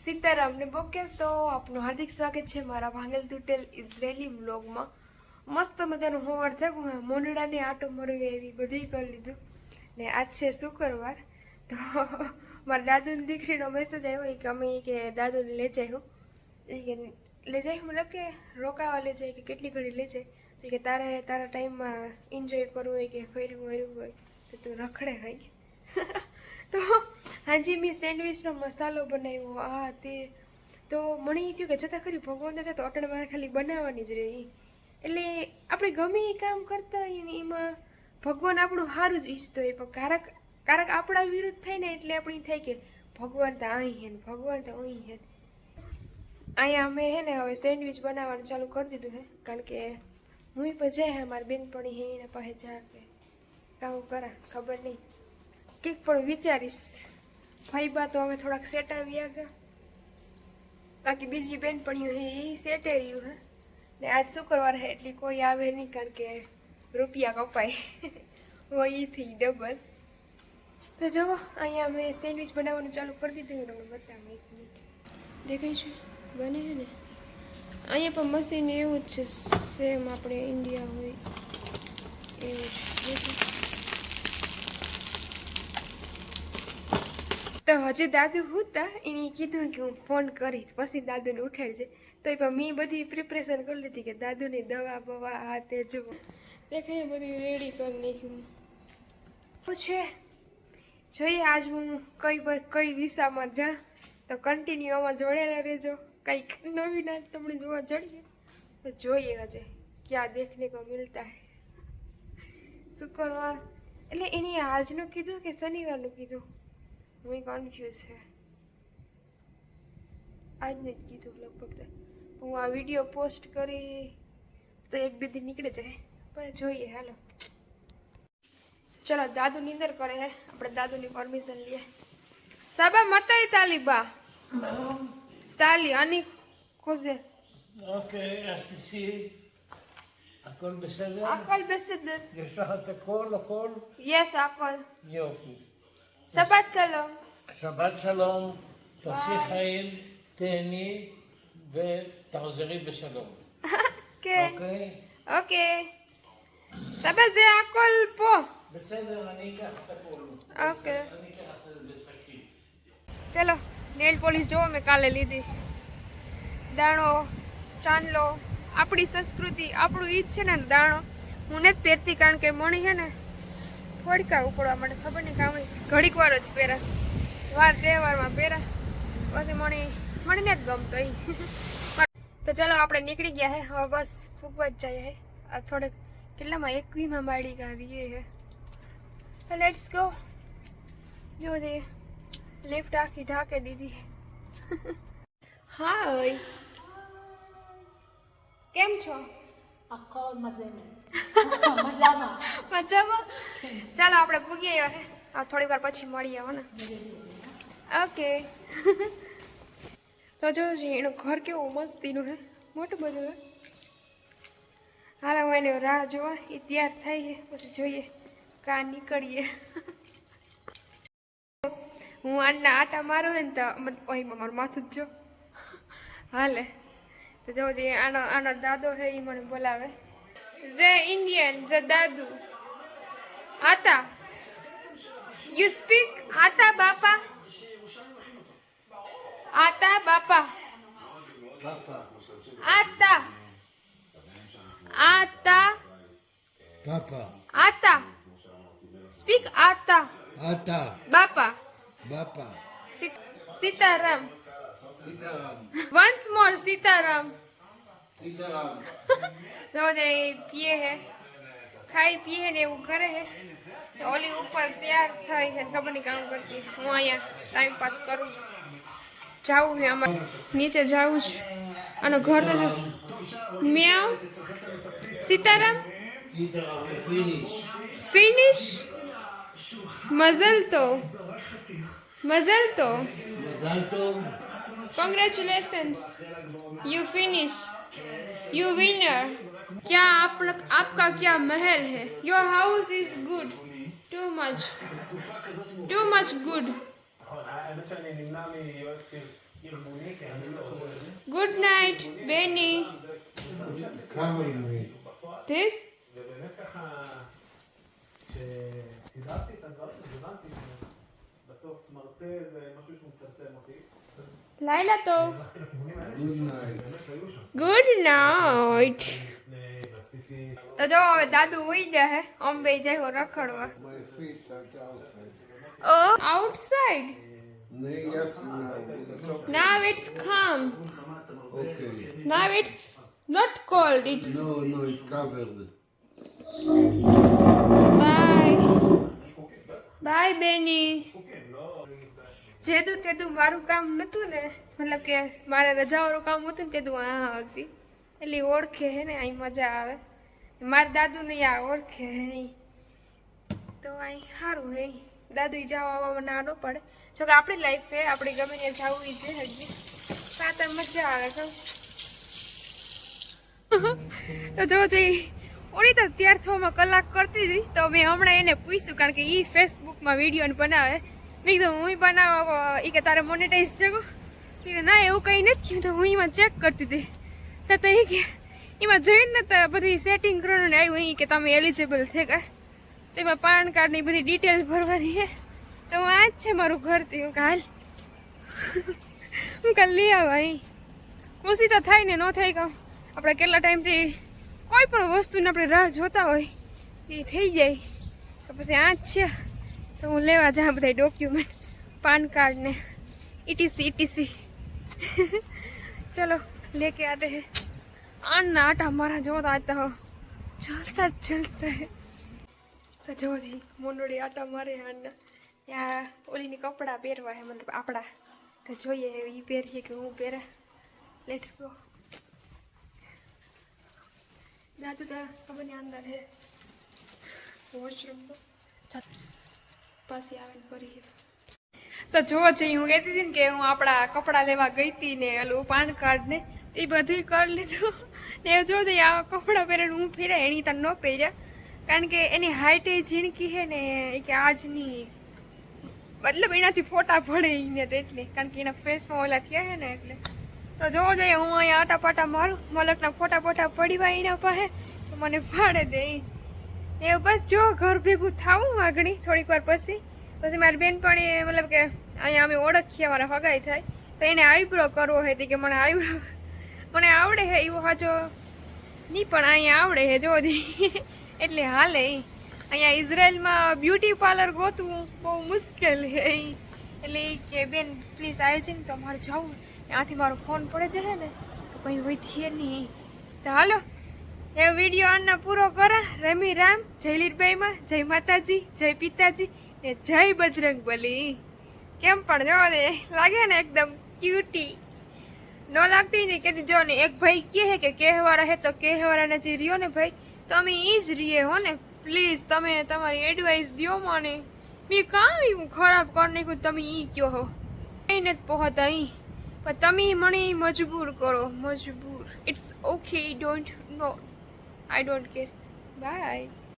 સીતારામ ને બોકે તો આપનું હાર્દિક સ્વાગત છે મારા ભાંગેલ તૂટેલ ઇઝરાયેલી વ્લોગમાં। મસ્ત મજાનું હોવાર થયું હે, મોંડળાની આટો મરવી એવી બધી કરી લીધું ને આજ છે શુક્રવાર તો મારા દાદુની દીકરીનો મેસેજ આવ્યો કે અમે કે દાદુને લઈ જાય કે લઈ જાય મતલબ કે રોકાવા લઈ જાય કે કેટલી ઘડી લઈ જાય તો કે તારા ટાઈમમાં એન્જોય કરવું હોય કે ફરવું હોય તો તું રખડે હોય તો હાજી મેં સેન્ડવિચનો મસાલો બનાવ્યો આ તે તો મને એ થયું કે જતાં ખરી ભગવાન છે તો અટણ મારે ખાલી બનાવવાની જ રહી એટલે આપણે ગમે એ કામ કરતા હોય ને એમાં ભગવાન આપણું સારું જ ઈચ્છતો હોય પણ કારક આપણા વિરુદ્ધ થાય ને એટલે આપણે થાય કે ભગવાન તો અહીં હે ને ભગવાન તો અહીં હે। અહીંયા અમે હે ને હવે સેન્ડવિચ બનાવવાનું ચાલુ કરી દીધું હે કારણ કે હું પણ જાય મારી બેનપણી હે એને પાસે જા કે કામ કરા ખબર નહીં કંઈક પણ વિચારીશ। ભાઈબા તો હવે થોડાક સેટ આવી ગયા બાકી બીજી બેનપણીઓ હે એ સેટે રહ્યું હે ને આજ શુક્રવાર હે એટલે કોઈ આવે નહીં કારણ કે રૂપિયા કપાય હોય એથી ડબલ। તો જુઓ અહીંયા મેં સેન્ડવિચ બનાવવાનું ચાલુ કરી દીધું તમને બતાવું 1 મિનિટ દેખાય છે બને છે ને અહીંયા પણ મશીન એવું જ છે સેમ આપણે ઇન્ડિયા હોય એવું જ તો હજી દાદુ હતા એને કીધું કે હું ફોન કરીશ પછી દાદુને ઉઠાડજે તો એ પણ મેં બધી પ્રિપરેશન કરી લીધી કે દાદુની દવા બવા આ તે જુઓ દેખાય બધું રેડી કરી નાખ્યું છે। જોઈએ આજ હું કઈ દિશામાં જા તો કન્ટિન્યુ આમાં જોડેલા રહેજો કંઈક નવી ના તમને જોવા જડીએ તો જોઈએ હજે ક્યાં દેખને કો મિલતા હે। શુક્રવાર એટલે એને આજનું કીધું કે શનિવારનું કીધું હું કન્ફ્યુઝ છે આજને જ કીધું લગભગ હું આ વિડીયો પોસ્ટ કરી તો 1-2 દિન નીકળે જાય પણ જોઈએ હાલો ચલો દાદુ નીંદર કરે હે આપણે દાદુની પરમિશન લઈએ। સાબા મતાઈ તાલીબા તાલી આની ખોજે אוקיי, אז תצאי. הכל בסדר? הכל בסדר יש לך את הכל? יש הכל יופי. שבת שלום שבת שלום, תעשי חיים, תהני ותחזרי בשלום. כן אוקיי? אוקיי סבא זה הכל פה בסדר, אני אקח את הכל. אוקיי אני אקח את זה בשקית. ચલો નેલ પોલિશ જોવો મેં કાલે લીધી દાણો ચાંદલો આપણી સંસ્કૃતિ આપણું ઈ જ છે ને દાણો હું નથી પહેરતી કારણ કે મણી છે ને ફોડકા ઉપડવા માટે ખબર નહીં કામ ઘડીક વાર જ પહેરા વાર તહેવારમાં પહેરા પછી મણીને જ ગમતો એ તો ચાલો આપણે નીકળી ગયા હે હવે બસ ફૂગવા જ જાય હે આ થોડેક કેટલામાં 21માં માળી કાઢીએ હે તો લેટ્સ ગો જો દે લિફ્ટ આખી ઢાકે દીધી હાય કેમ છો આખો મજામાં મજામાં ચાલો આપણે પૂગી આવ્યા હે થોડી વાર પછી મળીએ હો ને ઓકે તો જો એનું ઘર કેવું મસ્તીનું હે મોટું બધું હે હાલ હું એને રાહ જોવા એ તૈયાર થાય પછી જોઈએ કાં નીકળીએ હું આના આટા મારું ને તો ઓહીમાં મારું માથું જ જો હાલે તો જો જે આનો દાદો હે એ મને બોલાવે જે ઇન્ડિયન જે દાદુ આતા યુ સ્પીક આતા બાપા આતા બાપા આતા આતા Papa. આતા સ્પીક આતા Ata. બાપા Bapa. સીતારામ Sitaram. વન્સ મોર સીતારામ Sitaram. તો જે પીએ હે ખાઈ પીએ ને એવું કરે હે ઓલી ઉપર તૈયાર થાય છે ખબર નહીં કામ કરતી હું અહીંયા ટાઈમ પાસ કરું જાવું હે અમારે નીચે જાવું જ અને ઘર તો meow Sitaram Sitaram. Finish. Finish મઝલ તો Mazal tov. Congratulations, you finish, you winner। क्या आपका क्या महल है? Your house is good, too much good। Good night, Benny. Cover me. This? ובאמת ככה, כשסידרתי את הדברים, אז הבנתי שבסוף מרצה זה משהו שהוא מצמצם אותי. לילה טוב. הלכתי לכיוונים האלה, Good night. שבאמת היו שם. Good night. ועשיתי... તો જો હવે દાદુ હોઈ જાય અમે બે જાય રખડવા. My feet are outside. Outside. Yes, now. It's okay. Now it's calm. Okay. Now it's not cold. It's No, it's covered. bye. Bye, Benny. જેતું તેતું મારું કામ નતું ને મતલબ કે મારે રજાવાળું કામ હતું ને તેતું આ હતી એટલે ઓળખે હે ને અહીં મજા આવે મારા દાદુ ને આ ઓળખે હે તો અહીં સારું હે દાદુ જવા આવવામાં ના ન પડે જો કે આપણી લાઈફ હે આપણે ગમે ત્યાં જવું છે હજી સાતર મજા આવે તો જો જઈ ઓલી તો તૈયાર થવામાં કલાક કરતી હતી તો મેં હમણાં એને પૂછ્યું કારણ કે એ ફેસબુકમાં વિડીયો બનાવે મેં કીધું હું બનાવ એ કે તારે મોનેટાઈઝ થયો કીધું ના એવું કંઈ નથી થયું તો હું એમાં ચેક કરતી હતી તો એ કે એમાં જોયું ને તો બધી સેટિંગ કરવાનું આવ્યું એ કે તમે એલિજિબલ થઈ ગયા તેમાં પાન કાર્ડની બધી ડિટેલ ભરવાની છે તો હું આ જ છે મારું ઘર તે હું કાલ હું કાલ લઈ આવા અહીં ખુશી તો થાય ને ન થાય કામ આપણે કેટલા ટાઈમથી કોઈ પણ વસ્તુને આપણે રાહ જોતા હોય એ થઈ જાય તો પછી આ જ છે તો હું લેવા જા બધા ડોક્યુમેન્ટ પાન કાર્ડ ને ETC ચલો લેકે આતે હે આના આટા મારા જો તો આતા હો જલસા જ જલસા હે તો જો જી મોંડોડી આટા મારે આના ત્યાં ઓલીની કપડાં પહેરવા હે મતલબ આપણા તો જોઈએ એ પહેરીએ કે હું પહેરા લેટ્સ ગો દાદુ તો ખબર નહીં અંદર હે વોશરૂમમાં પાછી આવીને કરીએ તો જો છે હું કહેતી હતી ને કે હું આપણા કપડાં લેવા ગઈ હતી ને ઓલું પાન કાર્ડ ને એ બધું કરી લીધું ને જો છે આ કપડાં પહેરીને હું ફેર્યા એની તને ન પહેર્યા કારણ કે એની હાઈટ એ ઝીણકી છે ને એ કે આજની મતલબ એનાથી ફોટા પડે એને તો એટલે કારણ કે એના ફેસમાં ઓલા થયા છે ને એટલે તો જોવો જોઈએ હું અહીંયા આટા પાટા મારું મલકના ફોટા બોટા પડીવા એના પાસે તો મને ફાડે દે એ બસ જો ઘર ભેગું થાવું આગળ થોડીક વાર પછી મારી બેન પણ એ મતલબ કે અહીંયા અમે ઓળખીએ મારા હગાઈ થાય તો એને આઈબ્રો કરવો હોય કે મને આઈબ્રો મને આવડે છે એવું હાજો નહીં પણ અહીંયા આવડે છે જો એટલે હાલે અહીંયા ઇઝરાયલમાં બ્યુટી પાર્લર ગોતવું બહુ મુશ્કેલ છે એટલે એ કે બેન પ્લીઝ આવી છે ને તો મારે જવું આથી મારો ફોન પડે જશે ને તો કંઈ હોય થયે નહીં તો હાલો એ વિડીયો આના પૂરો કરા રમી રામ જય લીરબાઈમાં જય માતાજી જય પિતાજી ને જય બજરંગ બલી કેમ પણ જો લાગે ને એકદમ ક્યુટી ન લાગતી ને કે જો ને એક ભાઈ કહે કે કહેવારા હે તો કહેવારાને જે રહ્યો ને ભાઈ તો અમે એ જ રહીએ હો ને પ્લીઝ તમે તમારી એડવાઇસ દો મને મેં કામ એવું ખરાબ કરી નાખ્યું તમે એ કહો હો એને જ પહોંચતા અહીં પણ તમે મને મજબૂર કરો મજબૂર it's okay don't know I don't care by